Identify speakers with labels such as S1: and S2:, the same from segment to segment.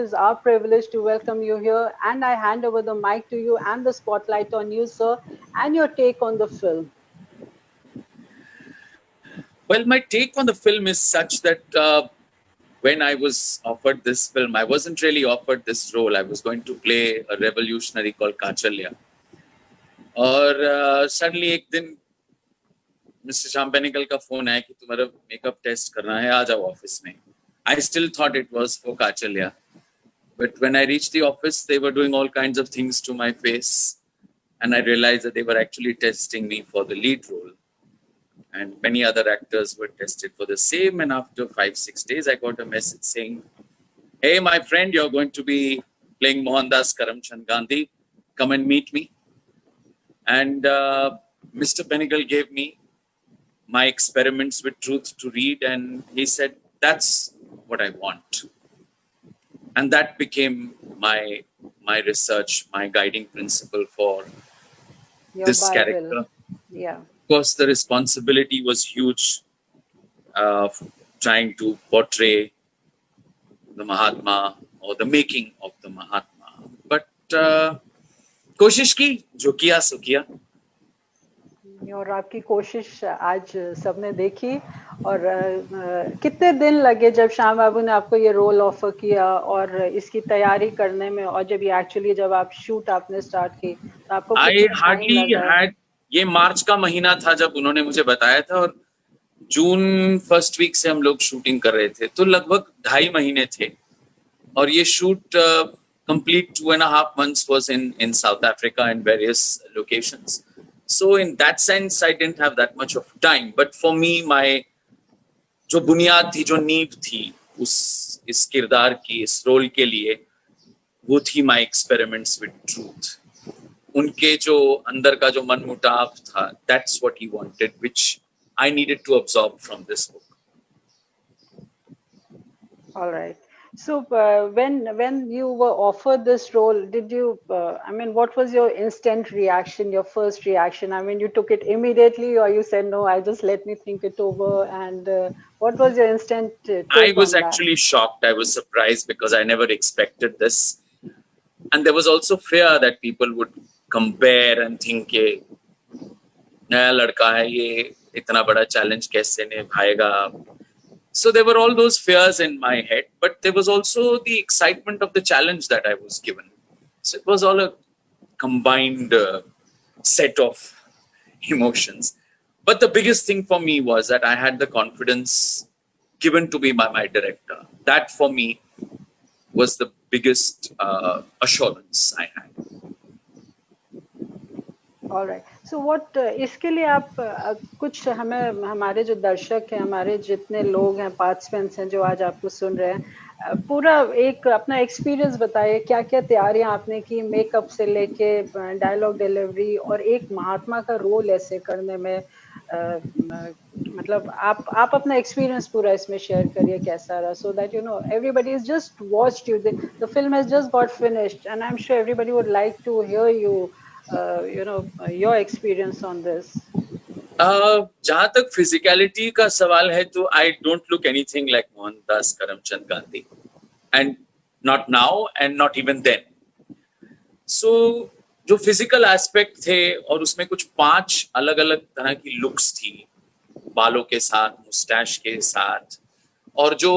S1: is our privilege to welcome you here, and I hand over the mic to you and the spotlight on you, sir, and your take on the film.
S2: Well, my take on the film is such that when I was offered this film, I wasn't really offered this role. I was going to play a revolutionary called Kachalya. और suddenly एक दिन mister Shyam Benegal का phone आया कि तुम्हारा makeup test करना है, आ जाओ ऑफिस में. I still thought it was for Kachalya. But when I reached the office, they were doing all kinds of things to my face. And I realized that they were actually testing me for the lead role. And many other actors were tested for the same. And after 5-6 days, I got a message saying, hey, my friend, you're going to be playing Mohandas Karamchand Gandhi. Come and meet me. And Mr. Benegal gave me my experiments with truth to read. And he said, that's what I want. And that became my research, my guiding principle for this
S1: Bible.
S2: character.
S1: Yeah.
S2: Of course, the responsibility was huge, trying to portray the Mahatma or the making of the Mahatma. But कोशिश की, जो किया सो किया.
S1: और आपकी कोशिश आज सबने देखी. और कितने दिन लगे जब श्याम बाबू ने आपको ये रोल ऑफर किया और इसकी तैयारी करने में, और जब ये एक्चुअली जब आप शूट आपने स्टार्ट की तो आपको
S2: I hardly had, ये मार्च का महीना था जब उन्होंने मुझे बताया था, और जून फर्स्ट वीक से हम लोग शूटिंग कर रहे थे, तो लगभग 2.5 महीने थे. और ये shoot complete 2.5 months was in South Africa and various locations. So in that sense, I didn't have that much of time. But for me, my जो बुनियाद थी, जो नींव थी इस किरदार की, इस रोल के लिए, वो थी my experiments with truth. उनके जो अंदर का जो मनमुटाव था, that's what he wanted, which I needed to absorb from this book.
S1: All right. So when you were offered this role, did you, I mean, what was your instant reaction, your first reaction? I mean, you took it immediately, or you said, no, just let me think it over. And what was your instant take
S2: I was
S1: on
S2: actually shocked. I was surprised because I never expected this. And there was also fear that people would compare and think कि नया लड़का है, ये इतना बड़ा challenge कैसे निभाएगा. So there were all those fears in my head, but there was also the excitement of the challenge that I was given. So it was all a combined set of emotions. But the biggest thing for me was that I had the confidence given to me by my director. That for me was the biggest assurance I had.
S1: All right. So what इसके लिए आप कुछ हमें, हमारे जो दर्शक हैं, हमारे जितने लोग हैं, पार्टिसिपेंट्स हैं जो आज आपको सुन रहे हैं, पूरा एक अपना एक्सपीरियंस बताइए. क्या क्या तैयारियां आपने की, मेकअप से लेके डायलॉग डिलीवरी, और एक महात्मा का रोल ऐसे करने में, मतलब आप अपना एक्सपीरियंस पूरा इसमें शेयर करिए कैसा रहा, so that you know everybody has just watched you, the film has just got finished, and I'm sure everybody would like to hear you, you know, your experience on this.
S2: जहाँ तक physicality का सवाल है, तो I don't look anything like Mohandas Karamchand Gandhi, and not now and not even then. So जो physical aspect थे, और उसमें कुछ 5 अलग अलग तरह की लुक्स थी, बालों के साथ, मुस्टैश के साथ, और जो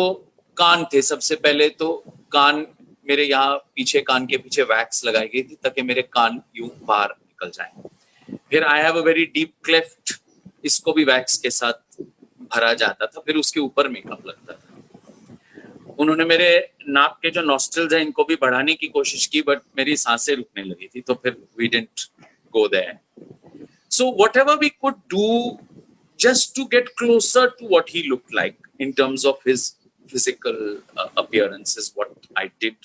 S2: कान थे, सबसे पहले तो कान मेरे यहाँ पीछे, कान के पीछे वैक्स लगाई गई थी ताकि मेरे कान यूं बाहर निकल जाएं. फिर I have a very deep cleft, इसको भी वैक्स के साथ भरा जाता था. फिर उसके ऊपर मेकअप लगता था. उन्होंने मेरे नाक के जो नॉस्ट्रल्स हैं, इनको भी बढ़ाने की कोशिश की, बट मेरी सांसें रुकने लगी थी, तो फिर we didn't go there. So whatever we could do just to get closer to what he looked like in terms of his physical appearance is what I did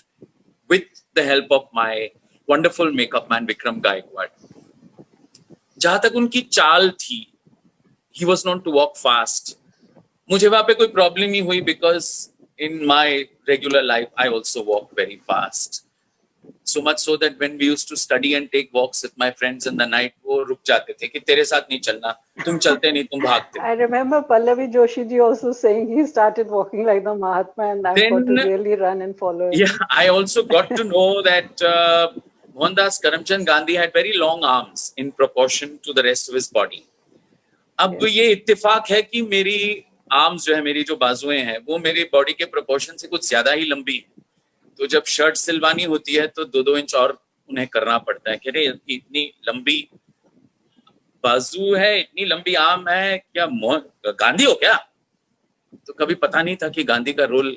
S2: with the help of my wonderful makeup man Vikram Gaikwad. जहाँ तक उनकी चाल थी, he was known to walk fast. मुझे वहाँ पे कोई problem नहीं हुई because in my regular life I also walk very fast. So much so that when we used to study and take walks with my friends in the night, वो रुक जाते थे कि तेरे साथ नहीं चलना, तुम चलते नहीं, तुम भागते.
S1: I remember Pallavi Joshi ji also saying he started walking like the Mahatma, and I've got to
S2: Then,
S1: really run and follow him.
S2: yeah, I also got to know that Mohandas Karamchand Gandhi had very long arms in proportion to the rest of his body. अब
S1: Yes.
S2: ये इत्तेफाक है कि मेरी arms जो है, मेरी जो बाजुएं हैं, वो मेरी बॉडी के प्रोपोर्शन से कुछ ज्यादा ही लंबी है. तो जब शर्ट सिलवानी होती है तो 2-2 इंच और उन्हें करना पड़ता है कि अरे इतनी लंबी बाजू है, इतनी लंबी आर्म है, क्या गांधी हो क्या? तो कभी पता नहीं था कि गांधी का रोल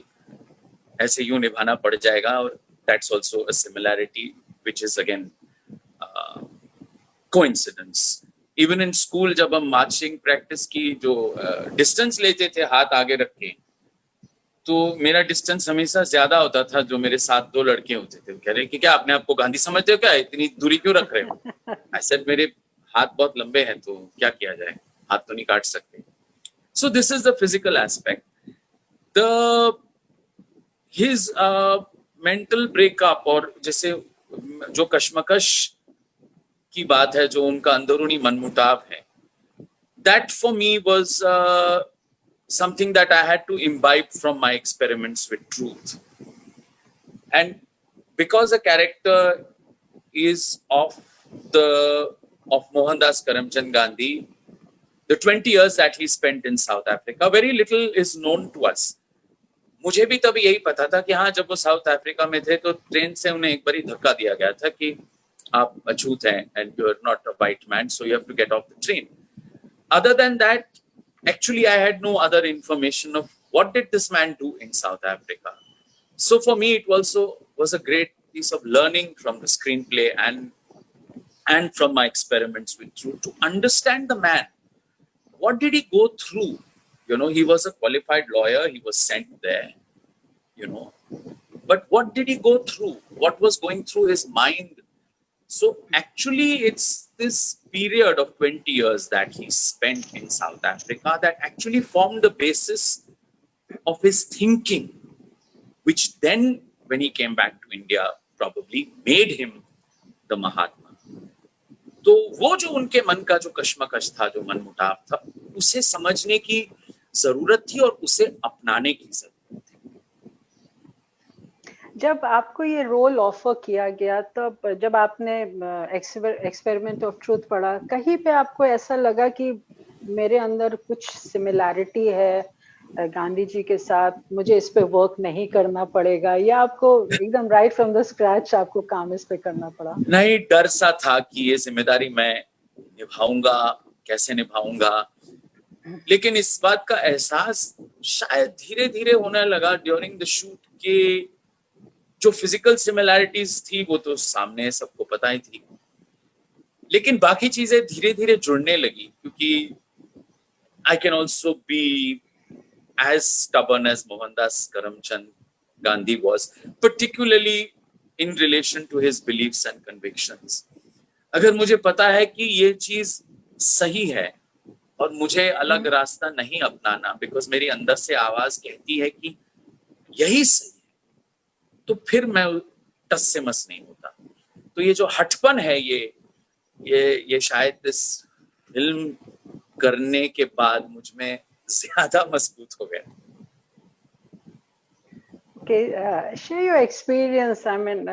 S2: ऐसे यूं निभाना पड़ जाएगा. और that's also a similarity which is again coincidence. Even in school जब हम मार्चिंग प्रैक्टिस की जो डिस्टेंस लेते थे हाथ आगे रख के, तो मेरा डिस्टेंस हमेशा ज्यादा होता था जो मेरे साथ 2 लड़के होते थे. कह रहे कि क्या अपने आप को गांधी समझते हो क्या, इतनी दूरी क्यों रख रहे हो? आई सेड मेरे हाथ बहुत लंबे हैं तो क्या किया जाए, हाथ तो नहीं काट सकते. So this is the physical aspect. The his mental breakup, और जैसे जो कश्मकश की बात है, जो उनका अंदरूनी मनमुटाव है, that for me was something that I had to imbibe from my experiments with truth. And because a character is of Mohandas Karamchand Gandhi, the 20 years that he spent in South Africa, very little is known to us. मुझे भी तब यही पता था कि हाँ, जब वो साउथ अफ्रीका में थे तो ट्रेन से उन्हें एक बारी धक्का दिया गया था कि आप अछूत हैं and you are not a white man, so you have to get off the train. Other than that, actually I had no other information of what did this man do in South Africa. So for me it also was a great piece of learning from the screenplay and from my experiments with truth to understand the man. What did he go through? You know, he was a qualified lawyer, he was sent there, you know, but what did he go through? What was going through his mind? So actually it's this period of 20 years that he spent in South Africa that actually formed the basis of his thinking, which then when he came back to India probably made him the Mahatma. तो वो जो उनके मन का जो कश्मकश था, जो मनमुटाव था, उसे समझने की जरूरत थी और उसे अपनाने की जरूरत थी.
S1: जब आपको ये रोल ऑफर किया गया, तब जब आपने एक्सपेरिमेंट ऑफ ट्रूथ पढ़ा, कहीं पे आपको ऐसा लगा कि मेरे अंदर कुछ सिमिलैरिटी है गांधी जी के साथ, मुझे इस पे वर्क नहीं करना पड़ेगा, या आपको एकदम राइट फ्रॉम द स्क्रैच आपको काम इस पे करना पड़ा?
S2: नहीं, डर सा था कि ये जिम्मेदारी मैं निभाऊंगा, कैसे निभाऊंगा. लेकिन इस बात का एहसास शायद धीरे धीरे होने लगा ड्यूरिंग द शूट के जो फिजिकल सिमिलैरिटीज थी वो तो सामने सबको पता ही थी, लेकिन बाकी चीजें धीरे धीरे जुड़ने लगी, क्योंकि I can also be as stubborn as Mohandas Karamchand Gandhi was, particularly in relation to his beliefs and convictions. अगर मुझे पता है कि ये चीज सही है और मुझे अलग रास्ता नहीं अपनाना, बिकॉज मेरी अंदर से आवाज कहती है कि यही सही है, तो फिर मैं टस से मस नहीं होता. तो ये जो हठपन है, ये शायद इस फिल्म करने के बाद मुझ में ज्यादा मजबूत हो गया.
S1: Okay, share your experience. I mean,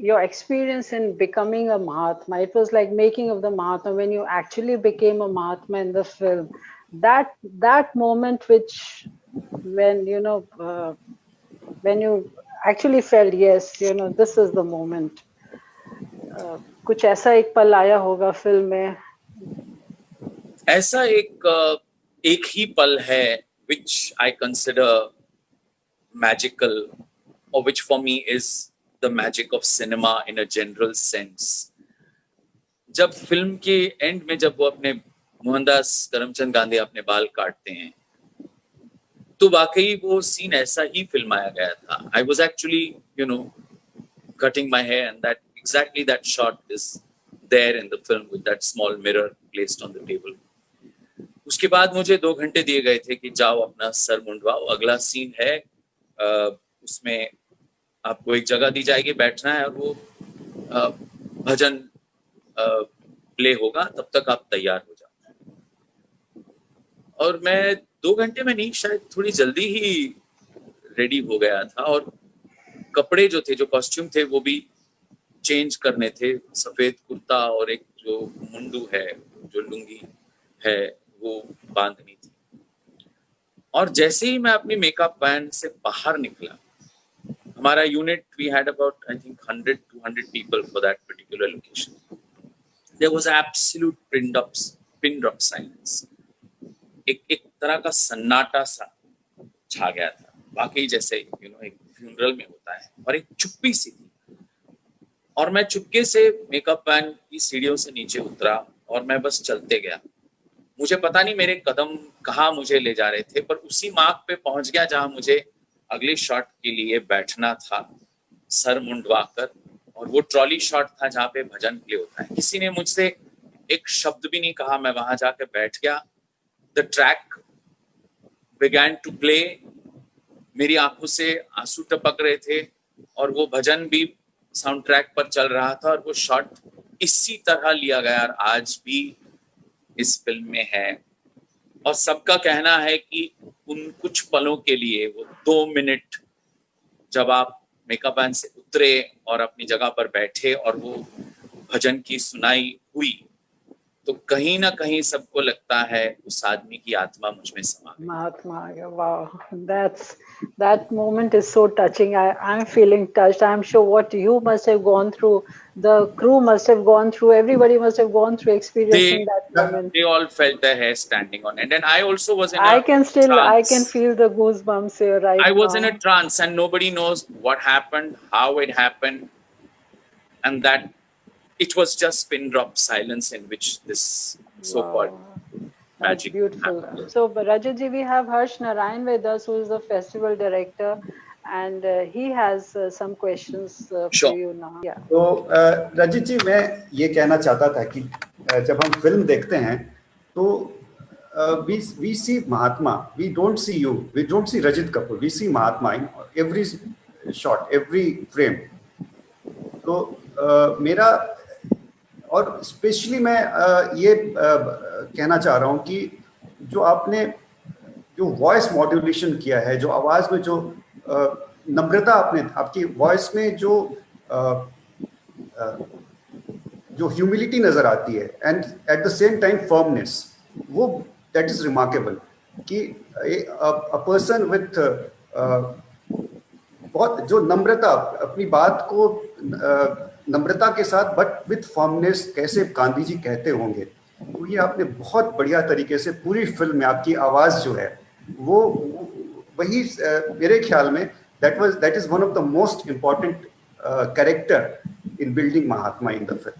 S1: your experience in becoming a Mahatma. It was like making of the Mahatma when you actually became a Mahatma in the film. That moment, when when you actually felt, yes, this is the moment. कुछ ऐसा एक पल आया होगा film में.
S2: ऐसा एक ही पल है which I consider magical, or which for me is the magic of cinema in a general sense. जब फिल्म के एंड में जब वो अपने मोहनदास करमचंद गांधी अपने बाल काटते हैं, तो वाकई वो सीन ऐसा ही फिल्माया गया था. I was actually cutting my hair, and exactly that shot is there in the film with that small mirror placed on the table. उसके बाद मुझे 2 घंटे दिए गए थे कि जाओ अपना सर मुंडवाओ. अगला सीन है उसमें आपको एक जगह दी जाएगी, बैठना है और वो भजन प्ले होगा, तब तक आप तैयार हो जाओ। और मैं 2 घंटे में नहीं, शायद थोड़ी जल्दी ही रेडी हो गया था। और कपड़े जो थे, जो कॉस्ट्यूम थे, वो भी चेंज करने थे। सफेद कुर्ता और एक जो मुंडू है, जो लुंगी है, वो बांधनी थी। और जैसे ही मैं अपनी मेकअप वैन से बाहर निकला, हमारा unit, we had about I think 100-200 people for that particular location. There was absolute pin drop silence. एक तरह का सन्नाटा सा छा गया था, वाकई जैसे एक फ्यूनरल में होता है। और एक चुप्पी सी थी। और मैं चुपके से मेकअप वैन की सीढ़ियों से नीचे उतरा और मैं बस चलते गया। मुझे पता नहीं मेरे कदम कहाँ मुझे ले जा रहे थे, पर उसी मार्ग पे पहुंच गया जहां मुझे अगले शॉट के लिए बैठना था, सर मुंडवाकर। और वो ट्रॉली शॉट था जहाँ पे भजन प्ले होता है। किसी ने मुझसे एक शब्द भी नहीं कहा, मैं वहां जाके बैठ गया। The track began to play, मेरी आंखों से आंसू टपक रहे थे और वो भजन भी साउंड ट्रैक पर चल रहा था। और वो शॉट इसी तरह लिया गया और आज भी इस फिल्म में है। और सबका कहना है कि उन कुछ पलों के लिए, वो 2 मिनट जब आप मेकअप वैन से उतरे और अपनी जगह पर बैठे और वो भजन की सुनाई हुई, तो कहीं ना कहीं सबको लगता है उस आदमी की आत्मा मुझ में समा गई।
S1: महात्मा, wow, that moment is so touching. I'm feeling touched. I'm sure what you must have gone through, the crew must have gone through, everybody must have gone through experiencing that moment.
S2: They all felt their hair standing on end, and I also was in a
S1: I can
S2: trance.
S1: feel the goosebumps here right now.
S2: I was in a trance, and nobody knows what happened, how it happened, and that it was just pin drop silence in which this so-called
S1: That's
S2: magic
S1: beautiful.
S2: happened.
S1: So, Rajat ji, we have Harsh Narayan with us, who is the festival director, and he has some questions for
S2: Sure.
S1: you now. Yeah.
S3: तो रजित जी, मैं ये कहना चाहता था कि जब हम film देखते हैं तो we see Mahatma, we don't see you, we don't see Rajit Kapoor, we see Mahatma in every shot, every frame. तो मेरा, और स्पेशली मैं ये कहना चाह रहा हूँ कि जो आपने जो वॉइस मॉड्यूलेशन किया है, जो आवाज़ में जो नम्रता आपने, आपकी वॉइस में जो ह्यूमिलिटी नज़र आती है and at the same time firmness, वो दैट इज़ रिमार्केबल कि अ पर्सन विथ बहुत जो नम्रता, अपनी बात को नम्रता के साथ बट विथ फर्मनेस, कैसे गांधी जी कहते होंगे, तो ये आपने बहुत बढ़िया तरीके से पूरी फिल्म में आपकी आवाज़ जो है वो वही मेरे ख्याल में that is one of the most important character in building Mahatma in the film.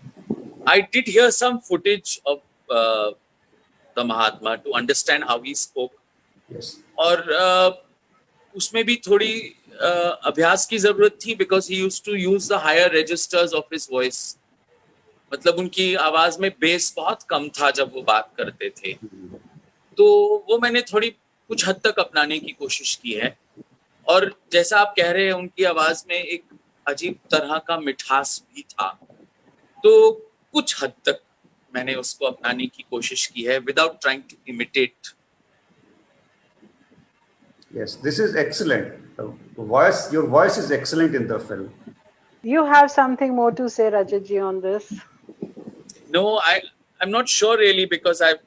S2: I did hear some footage of the Mahatma to understand how he spoke.
S3: Yes.
S2: और उसमें भी थोड़ी अभ्यास की जरूरत थी, because he used to use the higher registers of his voice. मतलब उनकी आवाज में बेस बहुत कम था जब वो बात करते थे, तो वो मैंने थोड़ी कुछ हद तक अपनाने की कोशिश की है। और जैसा आप कह रहे हैं, उनकी आवाज में एक अजीब तरह का मिठास भी था, तो कुछ हद तक मैंने उसको अपनाने की कोशिश की है, without trying to imitate.
S3: Yes, this is excellent. Your voice is excellent in the film.
S1: You have something more to say, Rajat ji, on this?
S2: No, I'm not sure really, because I've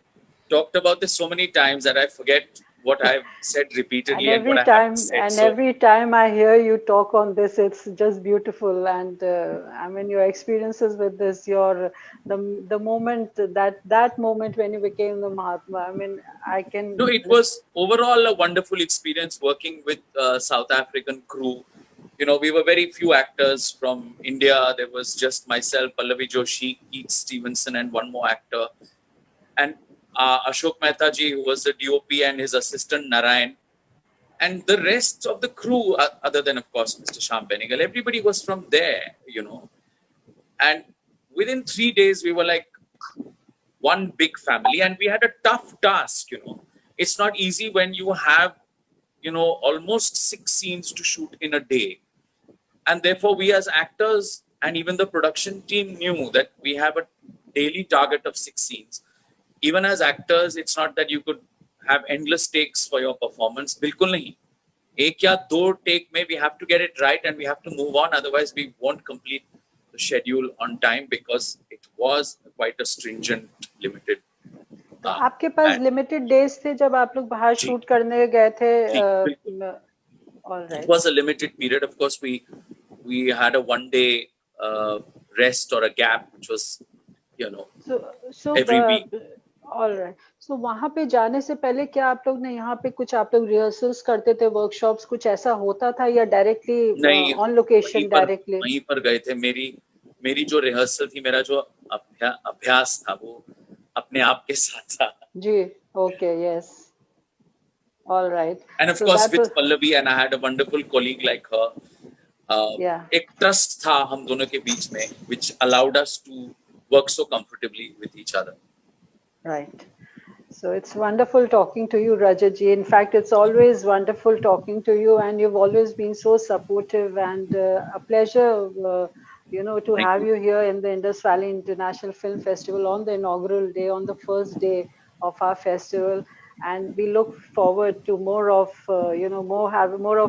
S2: talked about this so many times that I forget what I've said repeatedly and what I haven't said.
S1: Every time I hear you talk on this, it's just beautiful. And I mean, your experiences with this, the moment, that moment when you became the Mahatma, I mean, I can...
S2: No, it was overall a wonderful experience working with South African crew. You know, we were very few actors from India. There was just myself, Pallavi Joshi, Keith Stevenson, and one more actor. And Ashok Mehta ji, who was the DOP, and his assistant Narayan. And the rest of the crew, other than, of course, Mr. Shyam Benegal, everybody was from there, you know. And within 3 days, we were like one big family. And we had a tough task, you know. It's not easy when you have, you know, almost 6 scenes to shoot in a day. And therefore, we as actors and even the production team knew that we have a daily target of 6 scenes. Even as actors, it's not that you could have endless takes for your performance. Bilkul nahi. एक या दो take में we have to get it right and we have to move on. Otherwise, we won't complete the schedule on time because it was quite a stringent, limited.
S1: तो आपके पास limited days थे जब आप लोग बाहर शूट करने गए थे? All right.
S2: It was a limited period. Of course, we had a 1 day rest or a gap, which was, so every week.
S1: All right. So वहाँ पे जाने से पहले क्या आप लोग ने यहाँ पे कुछ आप लोग रिहर्सल्स करते थे, वर्कशॉप्स कुछ ऐसा होता था या डायरेक्टली ऑन लोकेशन डायरेक्टली?
S2: वहीं पर गए थे. मेरी जो रिहर्सल थी, मेरा जो अभ्यास था वो अपने आप के साथ था.
S1: जी, okay, yes. All right.
S2: And of course with Pallavi, and I had a wonderful colleague like her. एक trust था हम दोनों के बीच में, which allowed us to work so comfortably with each other.
S1: Right. So it's wonderful talking to you, Rajat ji. In fact, it's always wonderful talking to you, and you've always been so supportive, and a pleasure, to have you here in the Indus Valley International Film Festival on the inaugural day, on the first day of our festival. And we look forward to more of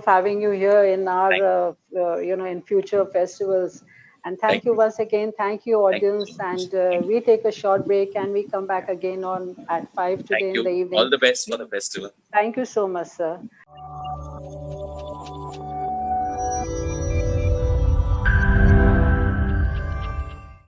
S1: having you here in our in future festivals. And thank you once again. Thank you, audience. And we take a short break and we come back again at 5 today in the evening.
S2: All the best for the festival.
S1: Thank you so much, sir.